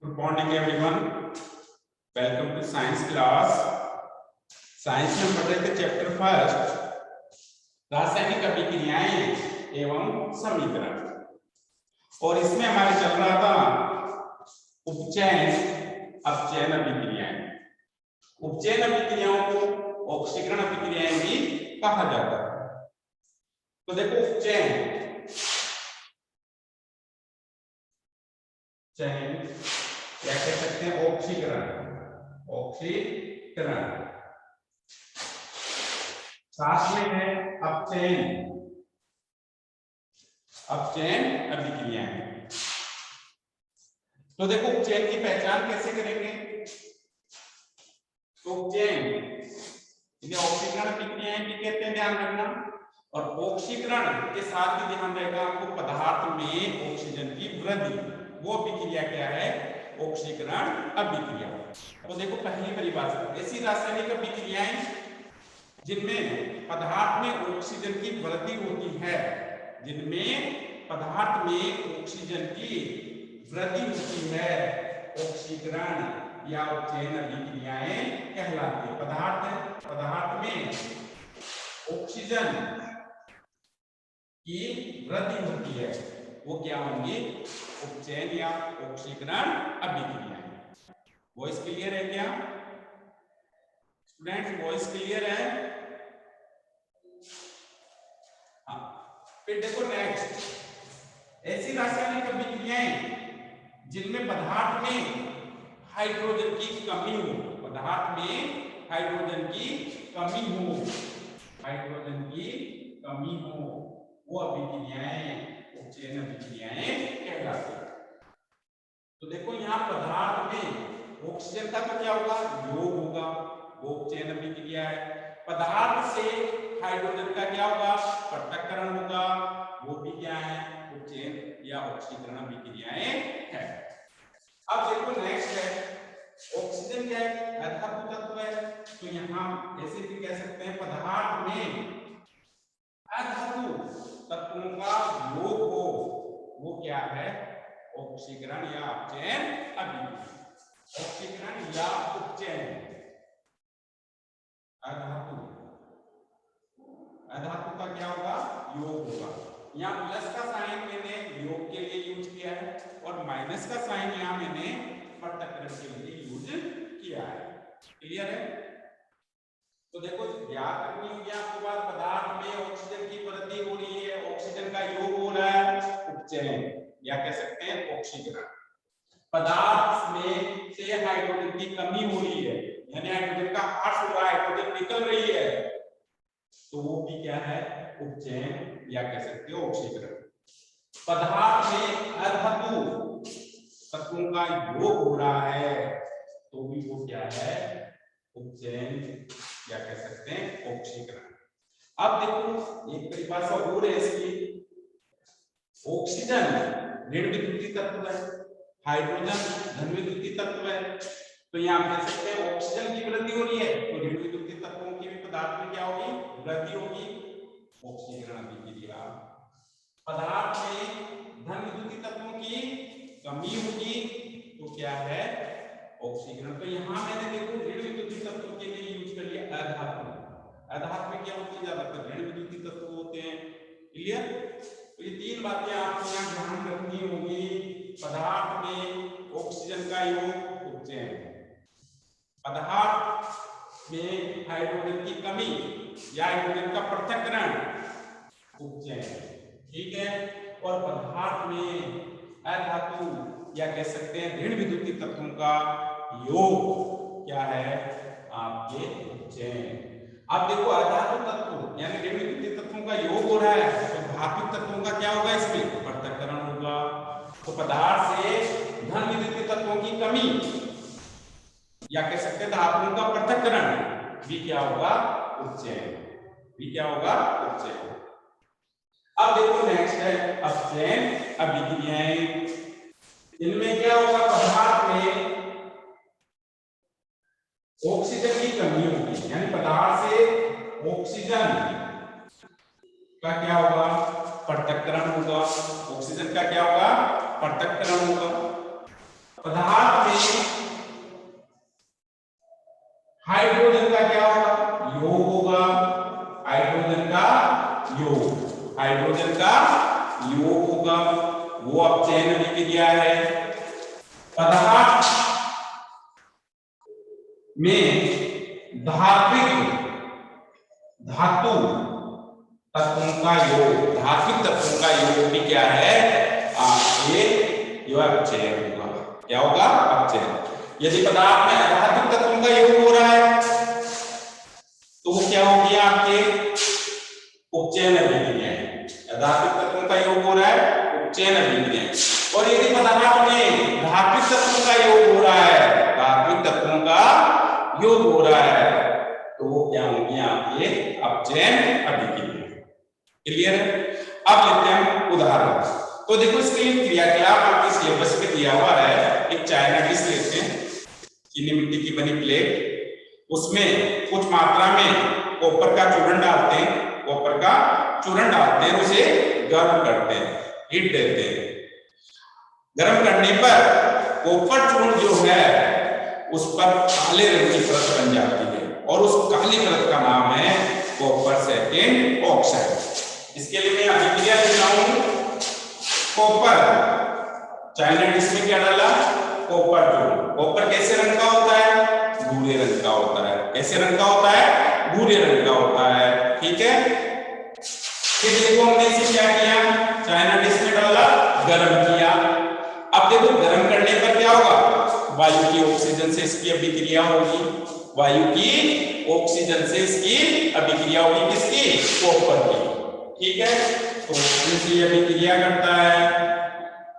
Good morning everyone. Welcome to science class. Science में पढ़ रहे थे चैप्टर फर्स्ट रासायनिक अभिक्रियाएं एवं समीकरण, और इसमें हमारे चल रहा था उपचयन अपचयन अभिक्रियाएं। उपचयन अभिक्रियाओं को ऑक्सीकरण अभिक्रियाएं भी कहा जाता है। तो देखो उपचयन चयन क्या कह सकते हैं, ऑक्सीकरण। ऑक्सीकरण साथ में है अपचयन। अपचयन अभिक्रियाएं। तो देखो उपचयन की पहचान कैसे करेंगे। तो उपचयन इन्हें ऑक्सीकरण अभिक्रियाएं भी कहते हैं, ध्यान रखना। और ऑक्सीकरण के साथ ही ध्यान रहेगा आपको पदार्थ में ऑक्सीजन की वृद्धि, वो अभिक्रिया क्या है, ऑक्सीकरण अभिक्रिया। तो देखो पहली परिभाषा, ऐसी रासायनिक अभिक्रियाएं जिनमें पदार्थ में ऑक्सीजन की वृद्धि होती है, जिनमें पदार्थ में ऑक्सीजन की वृद्धि होती है, ऑक्सीकरण या उपचयन अभिक्रियाएं कहलाती है। पदार्थ में ऑक्सीजन की वृद्धि होती है, वो क्या होंगी, उपचयन या ऑक्सीकरण अभिक्रियाएं। वॉइस क्लियर है क्या स्टूडेंट्स? वॉइस क्लियर है? हाँ, फिर देखो नेक्स्ट, ऐसी रासायनिक अभिक्रियाएं जिनमें पदार्थ में हाइड्रोजन की कमी हो, पदार्थ में हाइड्रोजन की कमी हो, हाइड्रोजन की कमी हो, वो अभिक्रियाएं उपचयन अभिक्रियाएं कहलाती हैं। तो देखो यहाँ पदार्थ में ऑक्सीजन का तो क्या होगा, योग होगा, वो उपचयन अभिक्रिया है। पदार्थ से हाइड्रोजन का क्या होगा, पृथक्करण होगा, वो भी क्या है, उपचयन या ऑक्सीकरण अभिक्रियाएं है। अब देखो नेक्स्ट है, ऑक्सीजन क्या है, अधातु तत्व है। तो यहाँ ऐसे भी कह सकते हैं पदार्थ में अधातु तत्वों का योग हो, वो क्या है, ऑक्सीकरण या अपचयन अभिक्रिया। ऑक्सीकरण या उपचयन, अधातु का क्या होगा, योग होगा। यहाँ प्लस का साइन मैंने योग के लिए यूज किया है, और माइनस का साइन यहाँ मैंने पृथक्करण के लिए यूज किया है। क्लियर है? तो देखो याद रखनी होगी आपको बात, पदार्थ में ऑक्सीजन की वृद्धि हो रही है, ऑक्सीजन का योग हो रहा है, उपचयन या कह सकते हैं ऑक्सीकरण। पदार्थ में से हाइड्रोजन की कमी हो रही है, यानी हाइड्रोजन का ह्रास हो रहा है, हाइड्रोजन निकल रही है, तो वो भी क्या है, उपचयन या कह सकते हो ऑक्सीकरण। पदार्थ में अधातु तत्वों का योग हो रहा है, तो भी वो क्या है, उपचयन या कह सकते हैं ऑक्सीकरण। अब देखो एक परिभाषा और है इसकी, ऑक्सीजन ऋण विद्युतीय तत्व है, हाइड्रोजन धन विद्युतीय तत्व है। तो यहाँ कह सकते हैं ऑक्सीजन की वृद्धि हो रही है, तो ऋण विद्युतीय तत्वों की भी पदार्थ में क्या होगी, वृद्धि होगी, ऑक्सीकरण अभिक्रिया। पदार्थ में धन विद्युतीय तत्वों की कमी होगी, तो क्या है, ऑक्सीकरण। तो यहाँ मैंने देखो ऋण विद्युतीय तत्वों के लिए यूज कर लिया अधातु। अधातु में क्या होती है, ज्यादातर ऋण विद्युतीय तत्व होते हैं। क्लियर? तो ये तीन बातें आपको यहाँ ध्यान रखनी होगी, पदार्थ में ऑक्सीजन का योग उपचयन, पदार्थ में हाइड्रोजन की कमी या हाइड्रोजन का पृथक्करण उपचयन, ठीक है। और पदार्थ में अधातु या कह सकते हैं ऋण विद्युतीय तत्वों का योग क्या है, आपके उपचयन। अब देखो अधातु तत्व यानी ऋण विद्युतीय तत्वों का योग हो रहा है, तो धातु तत्वों का क्या होगा, इसमें पृथक्करण होगा। तो पदार्थ से धन विद्युतीय तत्वों की कमी या कह सकते हैं धातुओं का पृथक्करण भी क्या होगा, उपचयन, भी क्या होगा, उपचयन। अब देखो नेक्स्ट है अपचयन अभिक्रियाएं। इनमें क्या होगा, पदार्थ में ऑक्सीजन की कमी होगी, यानी पदार्थ से ऑक्सीजन का क्या होगा, पृथक्करण होगा। ऑक्सीजन का क्या होगा, पृथक्करण होगा। पदार्थ में हाइड्रोजन का क्या होगा, योग होगा, हाइड्रोजन का योग, हाइड्रोजन का योग होगा, वो अपचयन अभिक्रिया है। पदार्थ में धात्विक धातु तत्वों का योग, धात्विक तत्वों का योग भी क्या है, ये जो अपचयन होगा, क्या होगा, अपचयन। यदि पदार्थ में अधात्विक तत्वों का योग हो रहा है तो वो क्या हो गया, आपके उपचयन अभिक्रिया है। अधात्विक तत्वों का योग हो रहा है, उपचयन अभिक्रिया। और यदि पदार्थ में धात्विक तत्वों का योग हो रहा है, धात्विक तत्वों का योग हो रहा है, तो वो क्या होगी, आपके अपचयन अभिक्रिया। क्लियर है? अब लेते हैं उदाहरण। तो देखो इसके लिए क्रियाकलाप आपके सिलेबस में दिया हुआ है। एक चाइना डिश लेते हैं, चीनी मिट्टी की बनी प्लेट, उसमें कुछ मात्रा में कॉपर का चूर्ण डालते हैं, कॉपर का चूर्ण डालते हैं, उसे गर्म करते हैं, हीट देते हैं। गर्म करने पर कॉपर चूर्ण जो है उस पर काले रंग की परत बन जाती है और उस काली परत का नाम है कॉपर सेकेंड ऑक्साइड। इसके लिए मैं अभिक्रिया लिखता हूं, कॉपर, चाइना डिश में क्या डाला, कॉपर चूर्ण। कॉपर कैसे रंग का होता है, भूरे रंग का होता है। कैसे रंग का होता है, भूरे रंग का होता है। ठीक है, फिर देखो हमने इसे क्या किया, चाइना डिश में डाला, गर्म किया। अब देखो गर्म करने पर क्या होगा, वायु की ऑक्सीजन से इसकी अभिक्रिया होगी, वायु की ऑक्सीजन से इसकी अभिक्रिया होगी, किसकी, कॉपर की। ठीक है, तो इसकी अभिक्रिया करता है,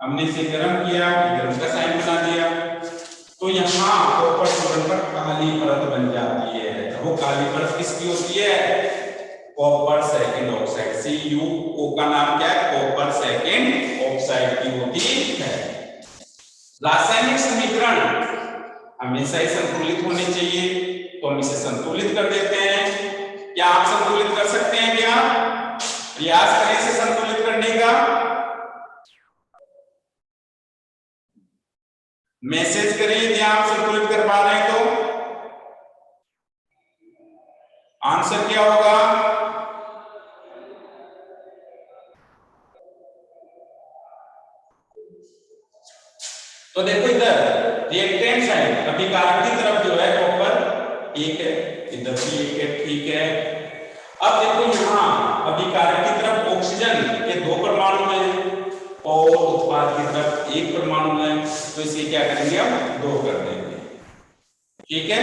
हमने इसे गर्म किया, गर्म का साइन बना दिया, तो यहाँ कॉपर चूर्ण पर काली परत बन जाती है। वो काली परत किसकी होती है, कॉपर सेकेंड ऑक्साइड। CuO का नाम क्या है, कॉपर सेकेंड ऑक्साइड की होती है। रासायनिक समीकरण हमेशा ही संतुलित होने चाहिए, तो हम इसे संतुलित कर देते हैं। क्या आप संतुलित कर सकते हैं, क्या प्रयास करें इसे संतुलित करने का? मैसेज करें यदि आप संतुलित कर पा रहे हैं तो। आंसर क्या होगा, तो देखो इधर रिएक्टेंट साइड अभिकारक की तरफ जो है कॉपर एक है, इधर भी एक है। ठीक है, अब देखो यहाँ अभिकारक की तरफ ऑक्सीजन के 2 परमाणु हैं और उत्पाद की तरफ 1 परमाणु है, तो इसे क्या करेंगे, हम 2 कर देंगे। ठीक है,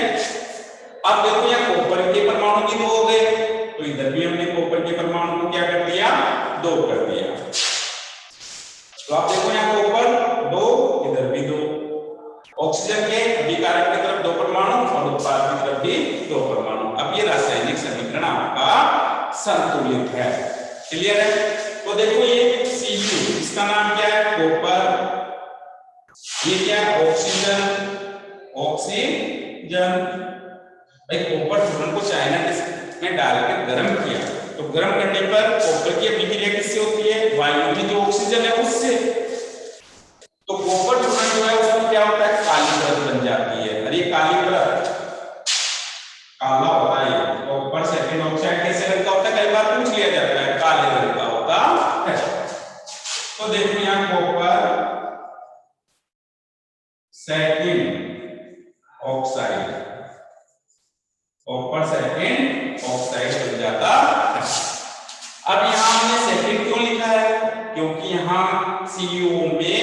अब देखो यहाँ कॉपर के परमाणु भी 2 हो गए, तो इधर भी हमने कॉपर के परमाणु को क्या कर दिया, 2 कर दिया। तो आप देखो यहाँ कॉपर 2, इधर भी 2, ऑक्सीजन के अभिकारक की तरफ 2 परमाणु और उत्पाद की तरफ भी 2 परमाणु। अब ये रासायनिक समीकरण आपका संतुलित है। क्लियर है? तो देखो ये Cu, इसका नाम क्या है, कॉपर, ये क्या है, ऑक्सीजन, ऑक्सीजन। भाई कॉपर चूर्ण को चाइना में डालकर गर्म किया, तो गर्म करने पर कॉपर की अभिक्रिया किससे होती है, वायु में जो ऑक्सीजन है उससे। तो कॉपर चूर्ण जो है उसमें क्या होता है, काली परत बन जाती है। और ये काली परत काला होता है। कॉपर सेकेंड ऑक्साइड कैसे रंग का होता है, कई बार पूछ लिया जाता है, काले रंग का होता है। तो देखो यहाँ copper second oxide, copper second oxide बन जाता है। अब यहाँ हमने सेकेंड क्यों लिखा है, क्योंकि यहाँ CuO में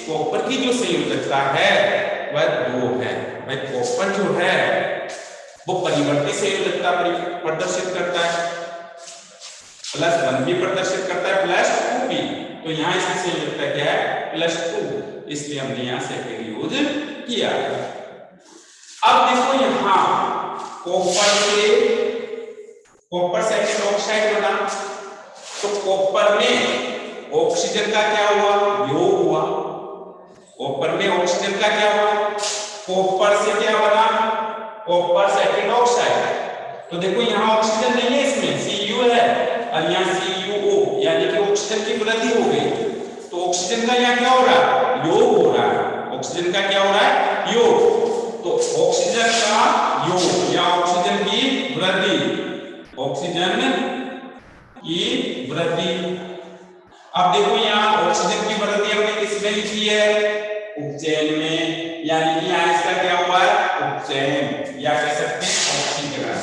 कॉपर की जो संयोजकता है वह 2 है। भाई कॉपर जो है वो परिवर्ती संयोजकता प्रदर्शित करता है, +1 भी प्रदर्शित करता है, +2 भी। तो यहाँ इसकी संयोजकता क्या है, +2, इसलिए हमने यहाँ सेकेंड यूज किया। अब देखो यहाँ कॉपर से कॉपर सेकेंड ऑक्साइड बना, तो कॉपर में ऑक्सीजन का क्या हुआ, योग हुआ। कॉपर में ऑक्सीजन का क्या हुआ, कॉपर से क्या बना, कॉपर सेकेंड ऑक्साइड। तो देखो यहाँ ऑक्सीजन नहीं है, इसमें Cu है और यहाँ CuO यानी कि ऑक्सीजन की वृद्धि हो गई, तो ऑक्सीजन का यहाँ क्या हो रहा है, योग हो रहा है। ऑक्सीजन का क्या हो रहा है, योग। तो ऑक्सीजन का योग या ऑक्सीजन की वृद्धि, ऑक्सीजन की वृद्धि। अब देखो यहाँ ऑक्सीजन की वृद्धि हमने किसमें लिखी है, उपचयन में, यानी कि यहाँ इसका क्या हुआ है, उपचयन, या कह सकते हैं ऑक्सीकरण,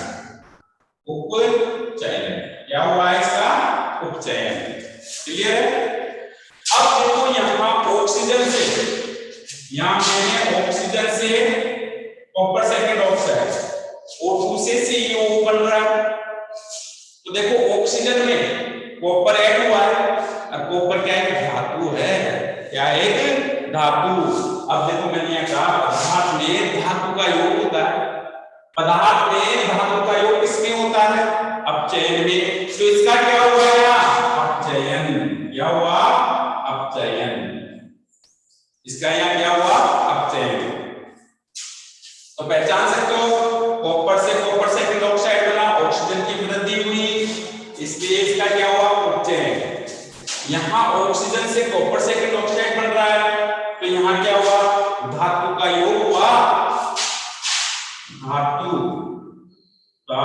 उपचयन। क्या हुआ है इसका, उपचयन। क्लियर है। अब देखो यहाँ ऑक्सीजन से, यहाँ मैंने ऑक्सीजन से कॉपर सेकंड ऑक्साइड, O2 से CO बन रहा है। तो देखो ऑक्सीजन में कॉपर ऐड हुआ है, अब कॉपर क्या है, धातु है, क्या है, एक धातु। अब देखो मैंने यहाँ कहा पदार्थ में धातु का योग होता है, पदार्थ में धातु का योग किसमें होता है, अपचयन में। तो इसका क्या हुआ यहाँ, अपचयन। क्या हुआ, अपचयन। इसका यहाँ क्या हुआ, अपचयन। तो पहचान सकते हो, कॉपर से कॉपर सेकंड ऑक्साइड बना, ऑक्सीजन की वृद्धि हुई, इसलिए इसका क्या हुआ, उपचयन। यहाँ ऑक्सीजन से कॉपर सेकंड ऑक्साइड बन रहा है, तो यहाँ क्या हुआ, धातु का योग हुआ, धातु का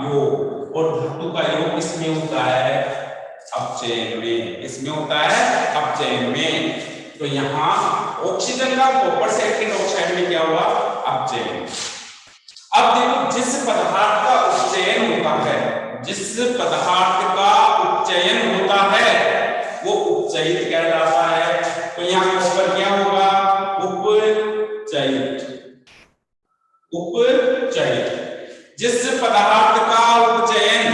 योग। और धातु का योग इसमें होता है अपचयन में, इसमें होता है अपचयन में। तो यहाँ ऑक्सीजन का कॉपर सेकंड ऑक्साइड में क्या हुआ, अपचयन। अब देखो जिस पदार्थ का उपचयन होता है, जिस पदार्थ का उपचयन होता है वो उपचयित कहलाता है। तो यहाँ कॉपर क्या होगा, उपचयित, उपचयित। जिस पदार्थ का उपचयन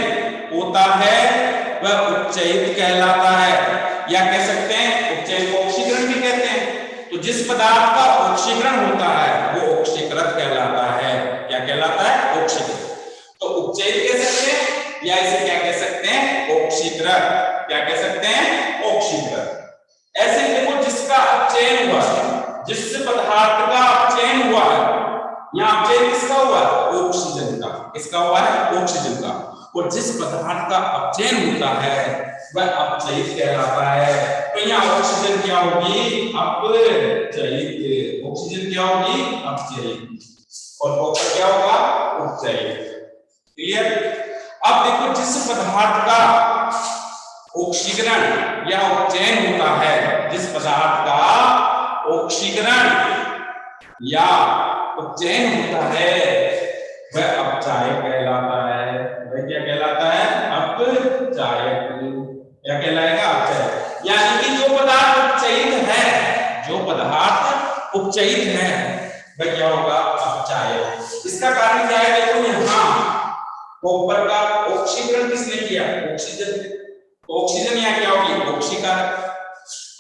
होता है वह उपचयित कहलाता है, या कह सकते हैं उपचयन को ऑक्सीकरण भी कहते हैं। तो जिस पदार्थ का ऑक्सीकरण होता है वो ऑक्सीकृत कहलाता है। क्या कहलाता है, ऑक्सीकृत। तो उपचयित कह सकते हैं, या इसे क्या कह सकते हैं, ऑक्सीकृत। क्या कह सकते हैं, ऑक्सीकृत। ऐसे देखो जिसका अपचयन हुआ, जिस पदार्थ का अपचयन हुआ है, यहाँ अपचयन किसका हुआ, ऑक्सीजन का। किसका हुआ है, ऑक्सीजन का। और जिस पदार्थ का अपचयन होता है वह अपचयित कहलाता है। तो यहाँ ऑक्सीजन क्या होगी, अपचयित। ऑक्सीजन क्या होगी, अपचयित। और कॉपर क्या होगा, उपचयित। क्लियर। अब देखो जिस पदार्थ का ऑक्सीकरण या उपचयन होता है, जिस पदार्थ का ऑक्सीकरण या उपचयन होता है वह अपचायक कहलाता है। वह क्या कहलाता है, अपचायक। क्या कहलाएगा, अपचायक। यानी कि जो पदार्थ उपचयित है, जो पदार्थ उपचयित है वह क्या होगा, अपचायक। इसका कारण क्या है, देखो यहाँ कॉपर का ऑक्सीकरण किसने किया, ऑक्सीजन। ऑक्सीजन यहाँ क्या होगी, ऑक्सीकारक।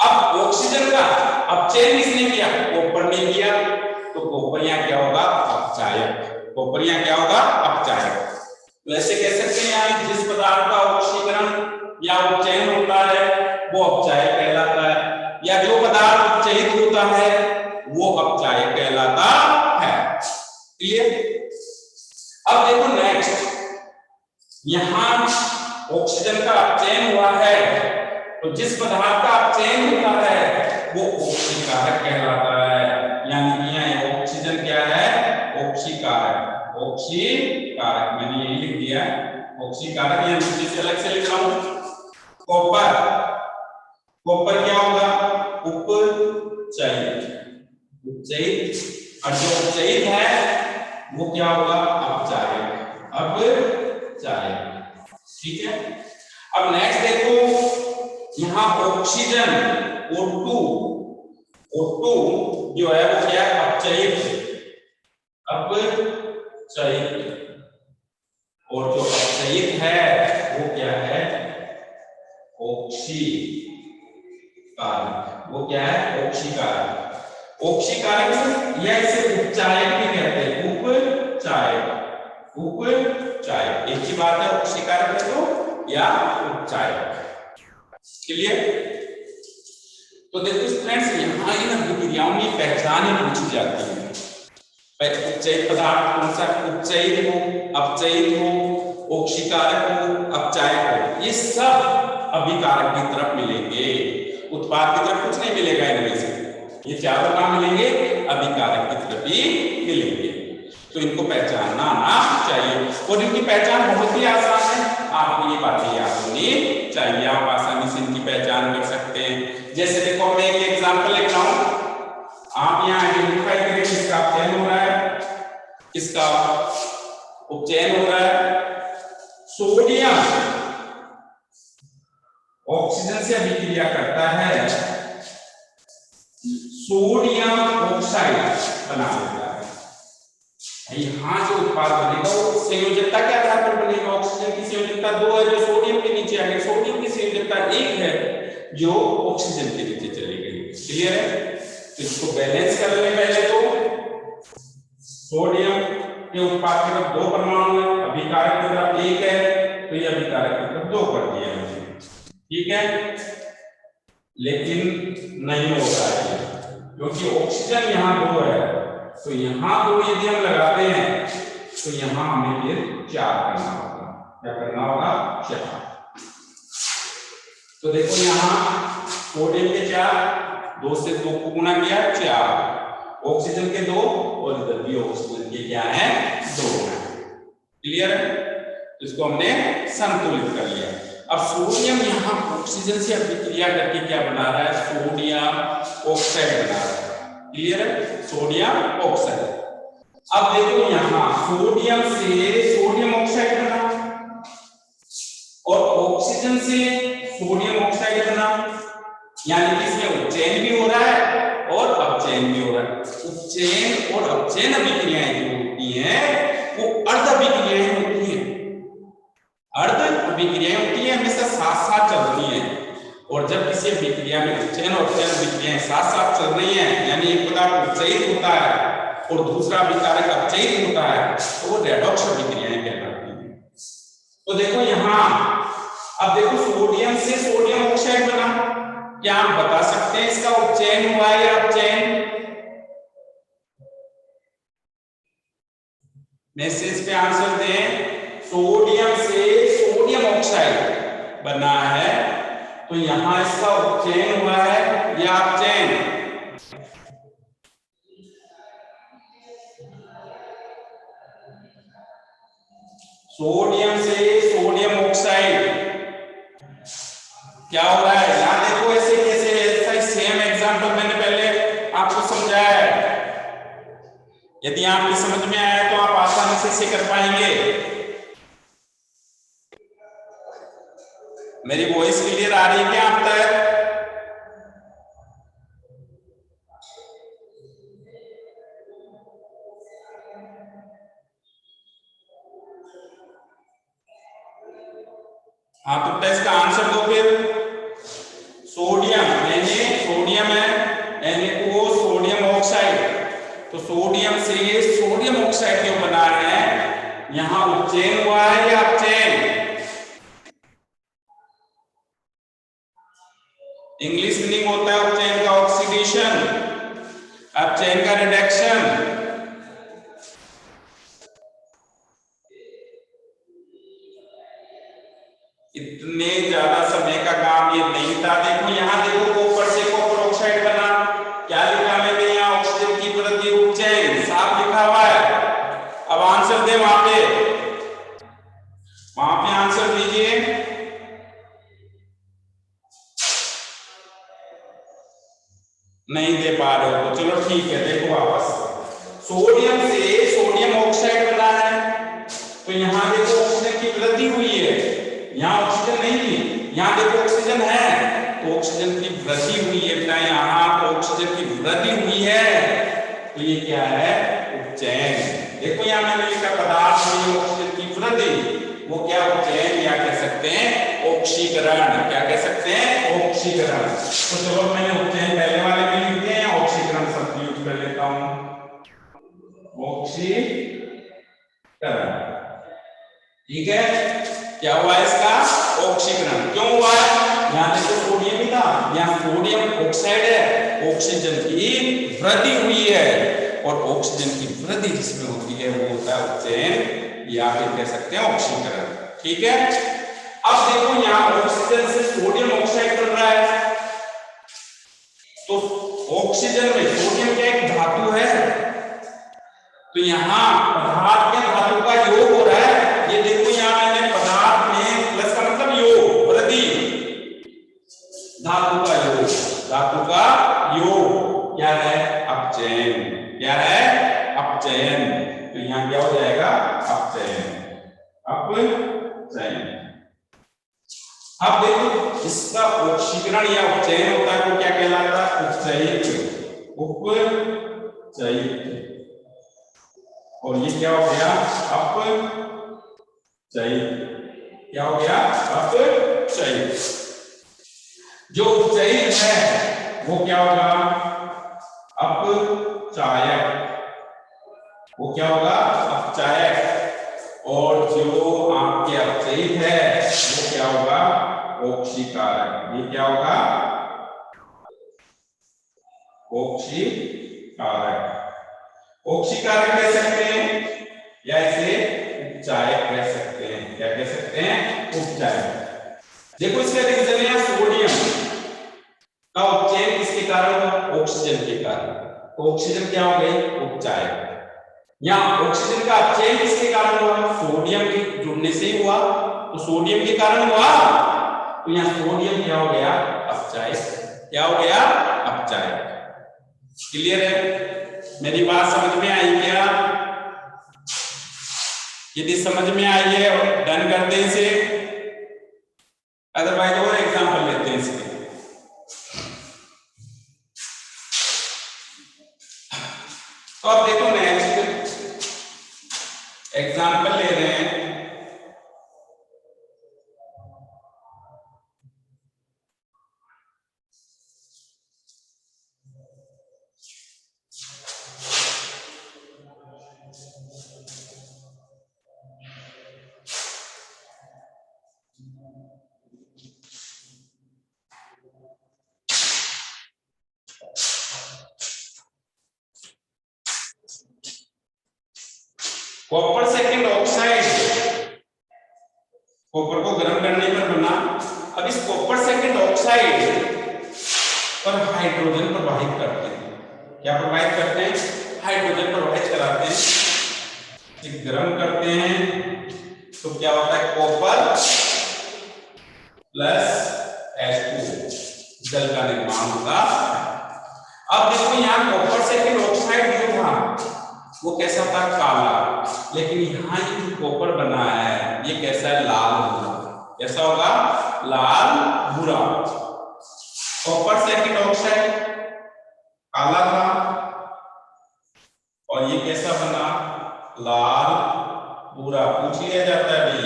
अब ऑक्सीजन का अपचयन किसने किया, कॉपर ने किया, तो कॉपर यहाँ क्या होगा, अपचायक। कॉपर यहाँ क्या होगा, अपचायक। तो ऐसे कह सकते हैं यहाँ जिस पदार्थ का ऑक्सीकरण या उपचयन होता है वो अपचायक कहलाता है, या जो पदार्थ उपचयित होता है वो अपचायक कहलाता है। क्लियर। अब देखो नेक्स्ट, यहाँ ऑक्सीजन का अपचयन हुआ है, तो जिस पदार्थ का अपचयन होता है वो ऑक्सीकारक कहलाता है। यानी कि यहाँ ऑक्सीजन क्या है, ऑक्सीकारक। ऑक्सीकारक मैंने यही लिख दिया, ऑक्सीकारक। यहाँ नीचे से अलग से लिख रहा हूं, कॉपर। कॉपर क्या होगा, उपचयित। उपचयित। और जो उपचयित है वो क्या होगा, अपचायक। अपचायक। ठीक है। अब नेक्स्ट देखो, यहाँ ऑक्सीजन O2, O2 जो है वो क्या है, अपचयित। अपचयित। और जो अपचयित है वो क्या है, ऑक्सीकारक। वो क्या है, ऑक्सीकारक। ऑक्सीकारक या इसे उपचायक भी कहते हैं, उपचायक। उपचायक एक ही बात है, ऑक्सीकारक है तो या उपचायक। क्लियर। तो देखो फ्रेंड्स, यहाँ इन अभिक्रियाओं में पहचान पूछी जाती है। उपचयित पदार्थ कौन सा, उपचयित हो, अपचयित हो, ऑक्सीकारक हो, अपचायक हो, ये सब अभिकारक की तरफ मिलेंगे, उत्पाद की तरफ कुछ नहीं मिलेगा इनमें से। ये चारों कहाँ मिलेंगे? अभिकारक की तरफ ही मिलेंगे। तो इनको पहचानना आना चाहिए और इनकी पहचान बहुत ही आसान है, आपको ये बातें याद होनी चाहिए, आप आसानी से इनकी पहचान कर सकते हैं। जैसे देखो मैं एक एग्जांपल लिख रहा हूं, आप यहाँ आइडेंटिफाई करें किसका अपचयन हो रहा है, किसका उपचयन हो रहा है। सोडियम ऑक्सीजन से अभिक्रिया करता है, सोडियम ऑक्साइड बना देता है। यहां जो उत्पाद बनेगा वो संयोजकता के आधार पर बनेगा। ऑक्सीजन की संयोजकता 2 है जो सोडियम के नीचे आ गई, सोडियम की संयोजकता 1 है जो ऑक्सीजन के नीचे चली गई। क्लियर है? तो इसको बैलेंस कर लें। पहले तो सोडियम के उत्पाद की तरफ 2 परमाणु है, अभिकारक की तरफ 1 है, तो ये अभिकारक की तरफ 2 कर दिया मैंने। ठीक है, लेकिन नहीं हो रहा है क्योंकि ऑक्सीजन यहाँ 2 है, तो यहाँ 2 यदि हम लगाते हैं तो यहाँ हमें फिर 4 करना होगा। क्या करना होगा? 4। तो देखो यहाँ सोडियम के 4, 2 से 2 को गुणा किया 4, ऑक्सीजन के 2 और इधर भी ऑक्सीजन के क्या है? 2 है। क्लियर है? इसको हमने संतुलित कर लिया। अब सोडियम यहाँ ऑक्सीजन से अभिक्रिया करके क्या बना रहा है? सोडियम ऑक्साइड बना रहा है। क्लियर है? Sodium oxide. अब देखो यहाँ सोडियम से सोडियम ऑक्साइड बना और ऑक्सीजन से सोडियम ऑक्साइड बना, यानी कि इसमें उपचयन भी हो रहा है और अपचयन भी हो रहा है। उपचयन और अपचयन अभिक्रियाएं जो होती हैं वो अर्ध अभिक्रियाएं होती हैं। अर्ध अभिक्रियाएं होती है, हमेशा साथ साथ चल रही है। और जब किसी अभिक्रिया में उपचयन और अपचयन अभिक्रियाएं साथ साथ चल रही हैं, यानी एक पदार्थ उपचयित होता है और दूसरा अभिकारक अपचयित होता है, तो वो रेडॉक्स अभिक्रियाएं कहलाती हैं। तो देखो यहाँ अब देखो सोडियम से सोडियम ऑक्साइड बना, क्या आप बता सकते हैं इसका उपचयन हुआ है या अपचयन? मैसेज पे आंसर दें। सोडियम से सोडियम ऑक्साइड बना है, तो यहां इसका उपचयन हुआ है या अपचयन? सोडियम से सोडियम ऑक्साइड क्या हो रहा है? यहां देखो ऐसे कैसे, ऐसा सेम एग्जांपल मैंने पहले आपको समझाया है। यदि आपकी समझ में आया तो आप आसानी से इसे कर पाएंगे। मेरी वॉइस क्लियर आ रही है क्या आप तक? हाँ, तो बेटा इसका आंसर दो फिर। सोडियम सोडियम है, Na2O सोडियम ऑक्साइड, तो सोडियम से सोडियम ऑक्साइड क्यों बना रहे हैं? यहां उपचयन हुआ है या अपचयन? इंग्लिश मीनिंग होता है उपचयन का ऑक्सीडेशन, अपचयन का रिडक्शन। इतने ज्यादा समय का काम ये नहीं था। देखो यहाँ देखो कॉपर से कॉपर ऑक्साइड बना, क्या लिखा मैंने यहाँ? ऑक्सीजन की वृद्धि उपचयन, साफ लिखा हुआ है। अब आंसर दे वहां पे आंसर दीजिए। नहीं दे पा रहे हो तो चलो ठीक है, देखो वापस। सोडियम से सोडियम ऑक्साइड बना है, तो यहाँ देखो ऑक्सीजन की वृद्धि हुई है, यहाँ ऑक्सीजन नहीं थी, यहाँ देखो ऑक्सीजन है, तो ऑक्सीजन की वृद्धि हुई है बेटा। यहाँ तो ऑक्सीजन की वृद्धि हुई है, तो ये क्या है? उपचयन। देखो यहाँ मैंने लिखा पदार्थ में ऑक्सीजन की वृद्धि, वो क्या उपचयन या कह सकते हैं ऑक्सीकरण। क्या कह सकते हैं? ऑक्सीकरण। तो चलो मैंने उपचयन पहले वाले में लिख दिया, ऑक्सीकरण शब्द यूज कर लेता हूं। ऑक्सीकरण, ठीक है। क्या हुआ इसका? ऑक्सीकरण। क्यों हुआ है? यहाँ देखो सोडियम ही था, यहाँ सोडियम ऑक्साइड है, ऑक्सीजन की वृद्धि हुई है, और ऑक्सीजन की वृद्धि जिसमें होती है वो होता है उपचयन या फिर कह सकते हैं ऑक्सीकरण। ठीक है। अब देखो यहाँ ऑक्सीजन से सोडियम ऑक्साइड बन रहा है, तो ऑक्सीजन में सोडियम क्या एक धातु है, तो यहाँ पदार्थ में धातु का योग हो रहा है। ये देखो यहाँ मैंने पदार्थ में प्लस का मतलब योग, वृद्धि, धातु का योग, धातु का योग क्या है, अपचयन। क्या है, अपचयन। तो यहाँ क्या हो जाएगा, अपचयन, अपचयन। अब देखो इसका ऑक्सीकरण या उपचयन होता है तो क्या कहलाता है, उपचयित, उपचयित। और ये क्या हो गया, अपचयित। क्या हो गया, अपचयित। जो उपचयित है वो क्या होगा, अपचायक। वो क्या होगा, अपचायक। और जो आपके अपचयित है वो क्या होगा, ऑक्सीकारक। ये क्या होगा, ऑक्सीकारक। ऑक्सीकारक कह सकते हैं या इसे उपचायक कह सकते हैं। क्या कह सकते हैं, उपचायक। देखो इसका रीजन है सोडियम का उपचयन किसके कारण हुआ, ऑक्सीजन के कारण। तो ऑक्सीजन क्या हो गई, उपचायक। यहाँ ऑक्सीजन का अपचयन किसके कारण हुआ, सोडियम के जुड़ने से ही हुआ, तो सोडियम के कारण हुआ। तो यहाँ सोडियम क्या हो गया, अपचायक। क्या हो गया, अपचायक। क्लियर है, मेरी बात समझ में आई क्या? यदि समझ में आई है और डन करते हैं इसे, अदरवाइज और एग्जांपल लेते हैं इसके। तो अब देखो नेक्स्ट एग्जांपल ले रहे हैं। कॉपर सेकंड ऑक्साइड, कॉपर को गर्म करने पर बना। अब इस कॉपर सेकंड ऑक्साइड पर हाइड्रोजन प्रवाहित करते हैं। क्या प्रवाहित करते हैं, हाइड्रोजन प्रवाहित कराते हैं। इसे गर्म करते हैं तो क्या होता है, कॉपर प्लस H2 जल का निर्माण होगा। अब देखो यहाँ कॉपर सेकंड ऑक्साइड जो था वो कैसा था, काला। लेकिन यहाँ ये जो कॉपर बना है ये कैसा है, लाल भूरा। कैसा होगा, लाल भूरा। कॉपर सेकंड ऑक्साइड काला था और ये कैसा बना, लाल भूरा। पूछ लिया जाता है भाई।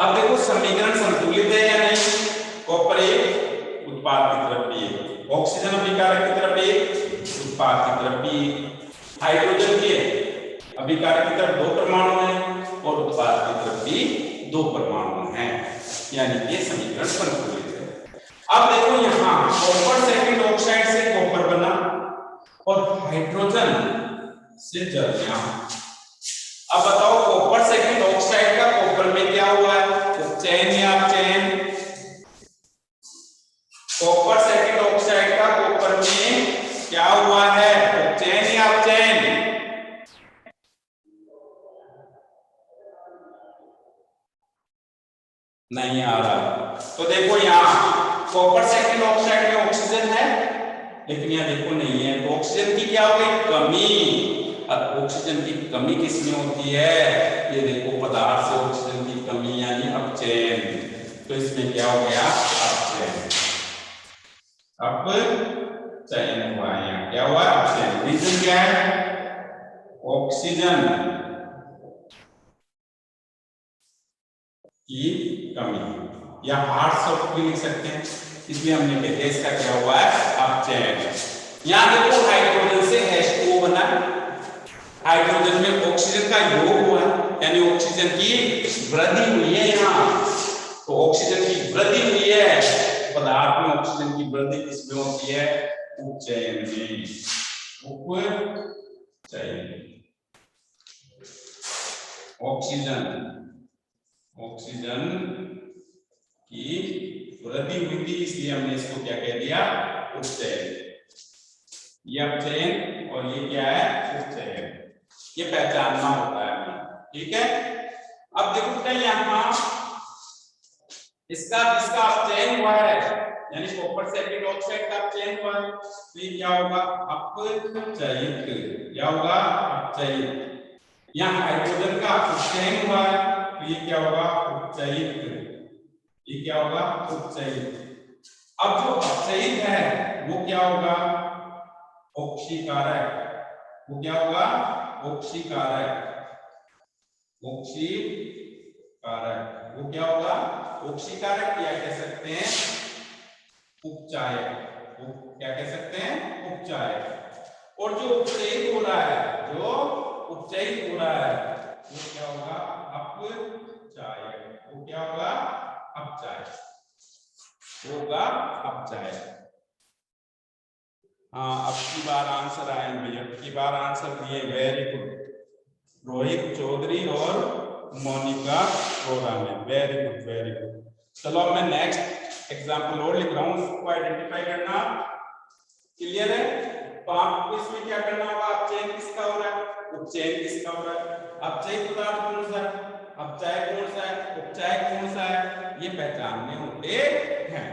अब देखो समीकरण संतुलित है या नहीं, कॉपर एक, उत्पाद की तरफ भी, ऑक्सीजन अभिकारक की तरफ एक, उत्पाद की तरफ भी। हाइड्रोजन के अभिकारक की तरफ 2 परमाणु हैं और उत्पाद की तरफ भी 2 परमाणु हैं, यानी ये समीकरण संतुलित है। अब देखो यहाँ कॉपर सेकंड ऑक्साइड से कॉपर बना और हाइड्रोजन से जल। अब बताओ कॉपर सेकंड ऑक्साइड का कॉपर में क्या हुआ है, उपचयन या अपचयन? कॉपर सेकंड ऑक्साइड का कॉपर में क्या हुआ है, उपचयन या अपचयन? नहीं आ रहा। तो देखो यहाँ कॉपर सेकंड ऑक्साइड में ऑक्सीजन है लेकिन यहाँ देखो नहीं है, तो ऑक्सीजन की क्या हो गई, कमी। अब ऑक्सीजन की कमी किसमें होती है, ये देखो पदार्थ से ऑक्सीजन की कमी यानी अपचयन। तो इसमें क्या हो गया, अपचयन। अपचयन हुआ, यहाँ क्या हुआ, अपचयन। रीजन क्या है, ऑक्सीजन की कमी, या हार्ड शॉर्ट भी लिख सकते हैं, इसलिए हमने लिखा इसका क्या हुआ है, अपचयन। यहां देखो हाइड्रोजन से H2O बना, हाइड्रोजन में ऑक्सीजन का योग हुआ यानी ऑक्सीजन की वृद्धि हुई है। यहाँ तो ऑक्सीजन की वृद्धि हुई है, पदार्थ में ऑक्सीजन की वृद्धि किसमें होती है, उपचयन में। उपचयन, ऑक्सीजन की वृद्धि हुई थी इसलिए हमने इसको क्या कह दिया, उपचयन, ये अपचयन और ये क्या है उपचयन, ये पहचानना होता है हमें, ठीक है। अब देखो क्या यहाँ इसका अपचयन हुआ है, यानी कॉपर सेकेंड ऑक्साइड का अपचयन हुआ है, तो ये क्या होगा अपचयित, क्या होगा अपचयित। यहाँ हाइड्रोजन का उपचयन हुआ है, तो ये क्या होगा उपचयित, ये क्या होगा उपचयित। अब जो अपचयित है वो क्या होगा ऑक्सीकारक, वो क्या होगा ऑक्सीकारक, ऑक्सीकारक वो क्या होगा ऑक्सीकारक, या कह सकते हैं उपचायक, वो क्या कह सकते हैं उपचायक। और जो उपचयित हो रहा है, जो उपचयित हो रहा है वो क्या होगा अपचायक, वो क्या होगा अपचायक, होगा अपचायक। हाँ, अब की बार आंसर आए भैया, अब की बार आंसर दिए, वेरी गुड रोहित चौधरी और मोनिका रोरा ने, वेरी गुड वेरी गुड। चलो अब मैं नेक्स्ट एग्जांपल और लिख रहा हूँ, उसको आइडेंटिफाई करना क्लियर है। तो आपको इसमें क्या करना होगा, अपचयन किसका हो रहा है उपचयन किसका हो रहा है, अपचयित पदार्थ कौन सा है, अपचायक कौन सा है, उपचायक कौन सा है, ये पहचानने होते हैं।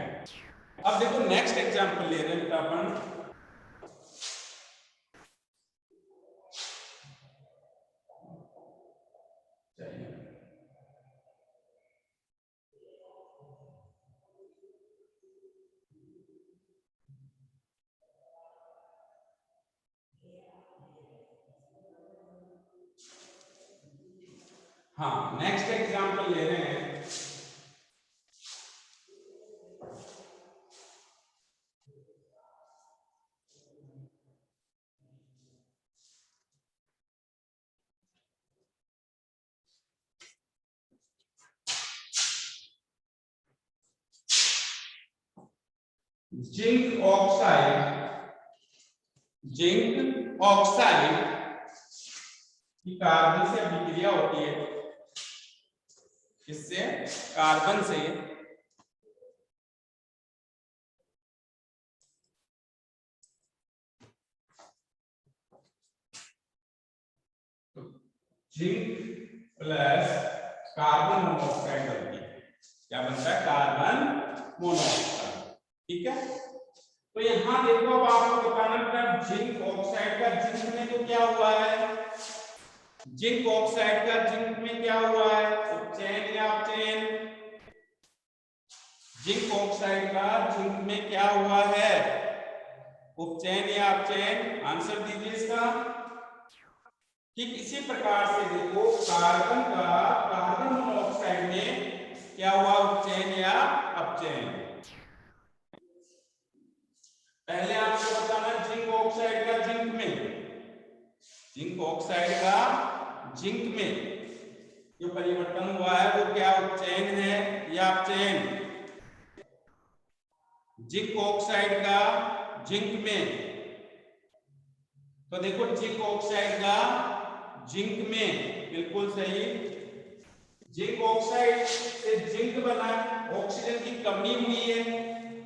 अब देखो नेक्स्ट एग्जांपल ले रहे हैं अपन, हाँ नेक्स्ट एग्जांपल ले रहे हैं, जिंक ऑक्साइड की कार्बन से अभिक्रिया होती है, किससे कार्बन से, जिंक प्लस कार्बन मोनोऑक्साइड बनती है, क्या बनता है कार्बन मोनोऑक्साइड, ठीक है। तो यहां देखो अब आपको बताना है जिंक ऑक्साइड का जिंक में तो क्या हुआ है, जिंक ऑक्साइड का जिंक में क्या हुआ है उपचयन या अपचयन, जिंक ऑक्साइड का जिंक में क्या हुआ है उपचयन या अपचयन, आंसर दीजिए इसका। ठीक इसी प्रकार से देखो कार्बन का कार्बन मोनोऑक्साइड में क्या हुआ उपचयन या अपचयन। पहले आपको बताना जिंक ऑक्साइड का जिंक में, जिंक ऑक्साइड का जिंक में जो परिवर्तन हुआ है वो क्या उपचयन है या अपचयन, जिंक ऑक्साइड का जिंक में, तो देखो जिंक ऑक्साइड का जिंक में बिल्कुल सही, जिंक ऑक्साइड से जिंक बना, ऑक्सीजन की कमी हुई है,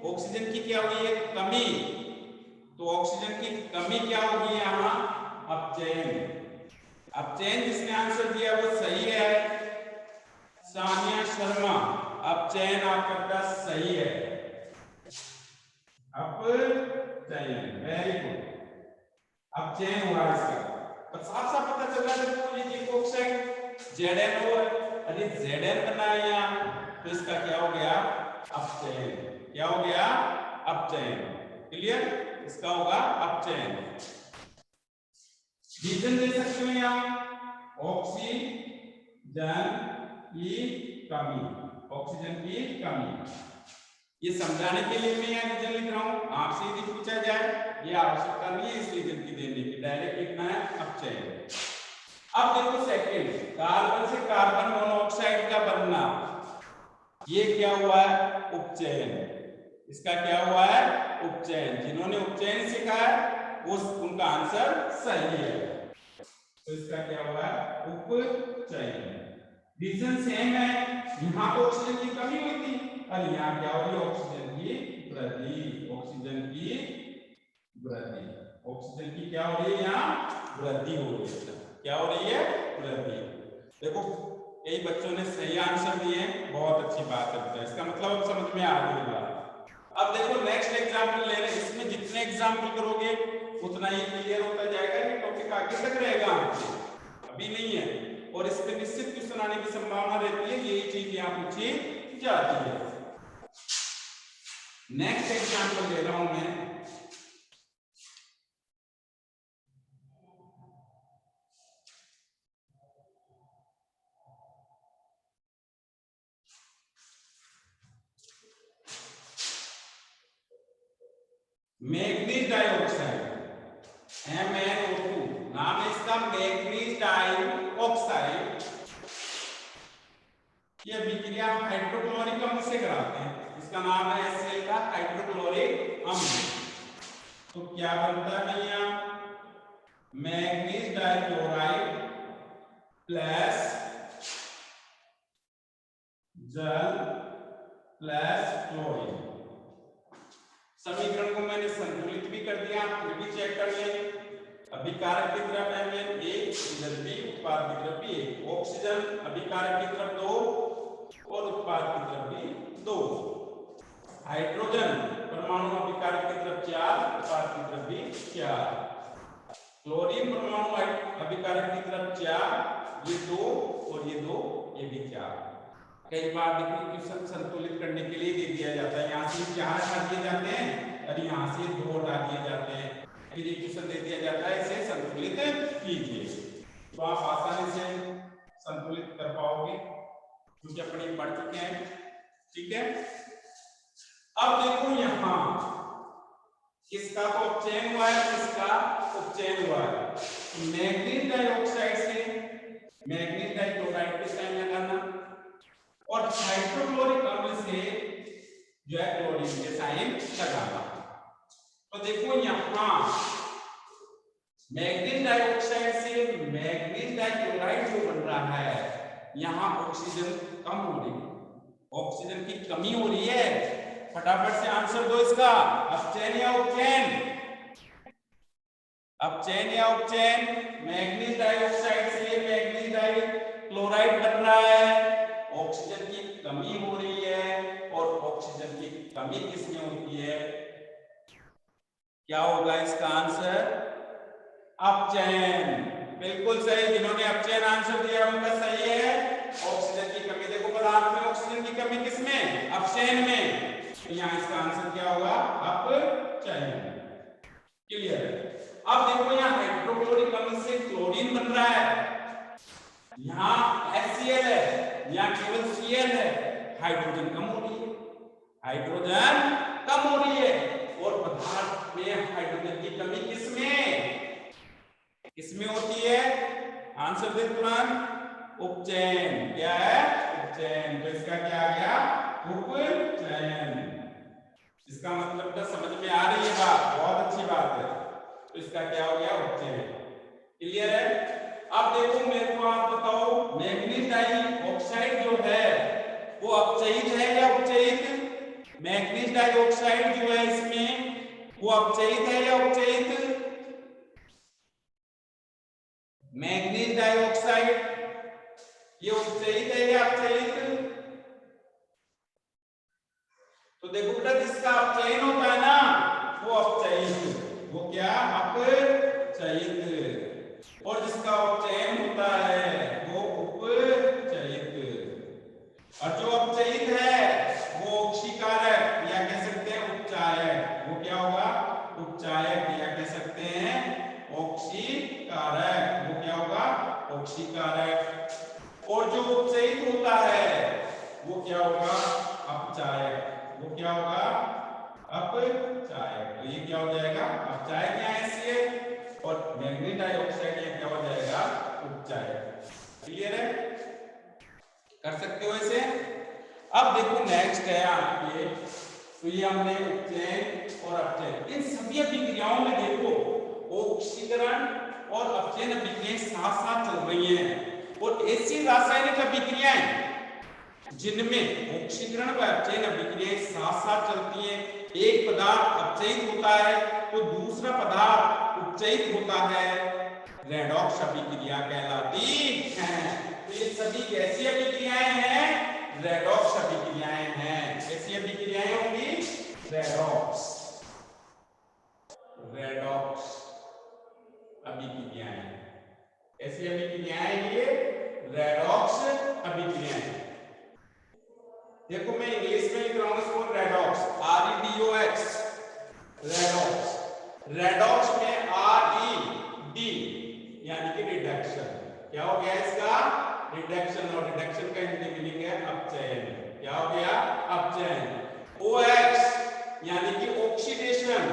ऑक्सीजन की क्या हुई है कमी, तो ऑक्सीजन की कमी क्या होगी यहाँ अपचयन, अपचयन जिसने आंसर दिया वो सही है सानिया शर्मा, अपचयन आपका सही है, अपचयन वेरी गुड, अपचयन हुआ इसका, और साफ साफ पता चल रहा है ये जिंक ऑक्साइड ZnO है, अरे Zn बनाया यहाँ तो इसका क्या हो गया अपचयन, क्या हो गया अपचयन, क्लियर, इसका होगा अपचयन। रीजन दे सकते हो यहाँ ऑक्सीजन की कमी, ऑक्सीजन की कमी, ये समझाने के लिए मैं यहाँ रीजन लिख रहा हूँ, आपसे यदि पूछा जाए ये आवश्यकता नहीं है इस रीजन की देने की, डायरेक्ट लिखना है अपचयन। अब देखो सेकंड, कार्बन से कार्बन मोनोऑक्साइड का बनना, ये क्या हुआ है उपचयन, इसका क्या हुआ है उपचयन, जिन्होंने उपचयन सीखा है उस उनका आंसर सही है, तो इसका क्या हुआ है उपचयन। रीजन सेम है, यहाँ तो ऑक्सीजन की कमी हुई थी और यहाँ क्या हो रही है ऑक्सीजन की वृद्धि, ऑक्सीजन ऑक्सीजन की वृद्धि। ऑक्सीजन की क्या हो रही है, यहाँ वृद्धि हो रही है। क्या हो रही है, वृद्धि। देखो कई बच्चों ने सही आंसर दिए हैं, बहुत अच्छी बात है। इसका मतलब अब समझ में आ गया। अब देखो नेक्स्ट एग्जांपल ले रहे हैं। इसमें जितने एग्जांपल करोगे उतना ही क्लियर होता जाएगा कि टॉपिक आगे तक रहेगा आपके, अभी नहीं है। और इस पे निश्चित क्वेश्चन आने की संभावना रहती है, यही चीज यहाँ पूछी जाती है। नेक्स्ट एग्जांपल ले रहा हूं मैं। मैग्नीज डाइऑक्साइड MnO2, नाम है इसका मैग्नीज डाइऑक्साइड। ये अभिक्रिया हाइड्रोक्लोरिक अम्ल से कराते हैं। इसका नाम है HCl का हाइड्रोक्लोरिक अम्ल। तो क्या बनता है भैया, मैग्नीज डाइक्लोराइड प्लस जल प्लस क्लोरीन। समीकरण को मैंने संतुलित भी कर दिया, फिर भी चेक कर लें। अभिकारक की तरफ Mn 1, इधर भी उत्पाद की तरफ भी 1। ऑक्सीजन अभिकारक की तरफ 2 और उत्पाद की तरफ भी 2। हाइड्रोजन परमाणु अभिकारक की तरफ 4, उत्पाद की तरफ भी 4। क्लोरीन परमाणु अभिकारक की तरफ 4, ये 2 और ये 2, ये भी 4। कई बार क्वेश्चन संतुलित करने के लिए दे दिया जाता है, यहाँ से 4 हटा दिए जाते हैं और यहाँ से 2 हटा दिए जाते हैं। फिर ये क्वेश्चन दे दिया जाता है, इसे संतुलित कीजिए। तो आप आसानी से संतुलित कर पाओगे क्योंकि अपने पढ़ चुके हैं। ठीक है, अब देखो यहाँ किसका तो अपचयन हुआ है, किसका उपचयन हुआ है। मैग्नीज डाइऑक्साइड से मैग्नीज डाइक्लोराइड के साइन लगाना और हाइड्रोक्लोरिक अम्ल से जो है क्लोरीन के साइन लगाना। तो देखो यहाँ मैग्नीज डाइऑक्साइड से मैग्नीज डाइक्लोराइड जो बन रहा है, यहाँ ऑक्सीजन कम हो रही है, ऑक्सीजन की कमी हो रही है। फटाफट से आंसर दो इसका, अपचयन या उपचयन? अपचयन या उपचयन? मैग्नीज डाइऑक्साइड से मैग्नीज डाइक्लोराइड बन रहा है, ऑक्सीजन की कमी हो रही है। और ऑक्सीजन की कमी किसमें होती है? क्या होगा इसका आंसर? अपचयन। बिल्कुल सही, जिन्होंने अपचयन आंसर दिया उनका सही है। ऑक्सीजन की कमी, देखो पदार्थ में ऑक्सीजन की कमी किसमें? अपचयन में। तो यहाँ इसका आंसर क्या होगा? अपचयन। क्लियर है? अब देखो यहाँ हाइड्रोक्लोरिक अम्ल से क्लोरीन बन रहा है, यहाँ HCl है, यहाँ केवल Cl है। हाइड्रोजन कम हो रही है, हाइड्रोजन कम हो रही है। और पदार्थ में हाइड्रोजन की कमी किसमें किसमें होती है? आंसर दे तुरंत, उपचयन। क्या है? उपचयन। तो इसका क्या आ गया? उपचयन। इसका मतलब तो समझ में आ रही है बात, बहुत अच्छी बात है। तो इसका क्या हो गया? उपचयन। क्लियर है? अब देखो मेरे को आप बताओ, मैग्नीज डाइऑक्साइड जो है वो अपचयित है या उपचयित? मैग्नीज डाइऑक्साइड जो है इसमें वो अपचयित है या उपचयित? मैग्नीज डाइऑक्साइड ये उपचयित है या अपचयित? तो देखो बेटा, जिसका अपचयन होता है ना वो अपचयित, वो क्या? अपचयित। और जिसका उपचयन होता है वो उपचयित। और जो अपचयित है वो ऑक्सीकारक या कह सकते हैं उपचायक। वो क्या होगा? उपचायक या कह सकते हैं ऑक्सीकारक। वो क्या होगा? ऑक्सीकारक। और जो उपचयित होता है वो क्या होगा? अपचायक। वो क्या होगा? अपचायक। तो ये क्या हो जाएगा? अपचायक या HCl, और मैग्नीज डाइऑक्साइड ये क्या हो जाएगा? उपचायक। क्लियर है? कर सकते हो इसे। अब देखो नेक्स्ट है आपके, तो ये हमने उपचयन और अपचयन, इन सभी अभिक्रियाओं में देखो ऑक्सीकरण और अपचयन अभिक्रियाएं साथ साथ चल रही हैं। और ऐसी रासायनिक अभिक्रियाएं जिनमें ऑक्सीकरण व अपचयन अभिक्रियाएं साथ साथ चलती हैं। एक पदार्थ अपचयित होता है तो दूसरा पदार्थ उपचयित होता है, रेडॉक्स अभिक्रिया कहलाती है। तो ये सभी कैसी अभिक्रियाएं हैं? रेडॉक्स अभिक्रियाएं हैं। कैसी अभिक्रियाएं होंगी? रेडॉक्स अभिक्रियाएं। ऐसी अभिक्रियाएं ये रेडॉक्स अभिक्रियाएं। देखो मैं इंग्लिश में लिख रहा हूं इसको रेडॉक्स, REDOX, रेडॉक्स। रेडॉक्स में RED यानी कि रिडक्शन। क्या हो गया इसका? रिडक्शन। और रिडक्शन का हिंदी मीनिंग है अपचयन। क्या हो गया? अपचयन। OX यानी कि ऑक्सीडेशन,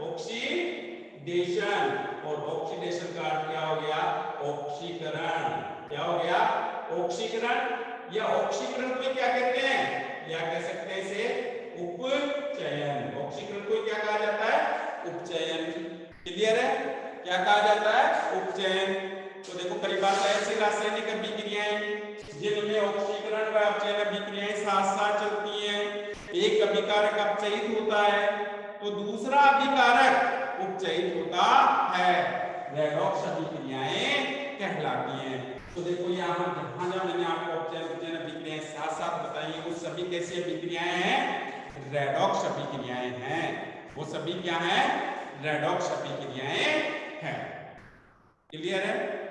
ऑक्सीडेशन। और ऑक्सीडेशन का अर्थ क्या हो गया? ऑक्सीकरण। क्या हो गया? ऑक्सीकरण। या ऑक्सीकरण को क्या कहते हैं? या कह सकते हैं इसे उपचयन। ऑक्सीकरण को क्या कहा जाता है? उपचयन। क्लियर है? क्या कहा जाता है? उपचयन। तो देखो पहली बात ऐसी रासायनिक अभिक्रियाएं जिनमें ऑक्सीकरण व अपचयन अभिक्रियाएं साथ साथ चलती हैं। एक अभिकारक अपचयित होता है तो दूसरा अभिकारक उपचयित होता है, रेडॉक्स अभिक्रियाएं कहलाती हैं। तो देखो यहाँ जहां मैंने आपको अपचयन अभिक्रियाएं साथ साथ बताई हैं, वो सभी कैसी अभिक्रियाएं हैं? रेडॉक्स अभिक्रियाएं हैं। वो सभी क्या हैं? रेडॉक्स अभिक्रियाएं हैं। क्लियर है?